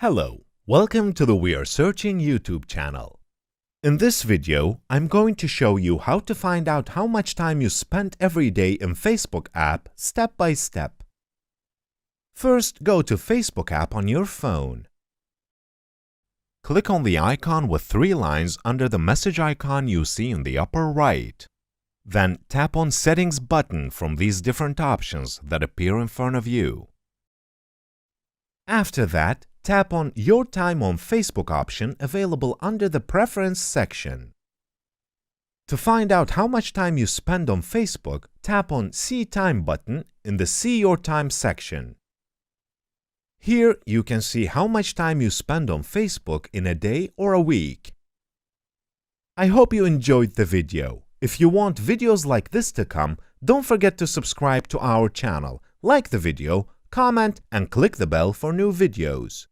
Hello, welcome to the We Are Searching YouTube channel. In this video, I'm going to show you how to find out how much time you spend every day in Facebook app step by step. First, go to Facebook app on your phone. Click on the icon with three lines under the message icon you see in the upper right. Then tap on Settings button from these different options that appear in front of you. After that, tap on Your Time on Facebook option available under the Preference section. To find out how much time you spend on Facebook, tap on See Time button in the See Your Time section. Here you can see how much time you spend on Facebook in a day or a week. I hope you enjoyed the video. If you want videos like this to come, don't forget to subscribe to our channel, like the video, comment and click the bell for new videos.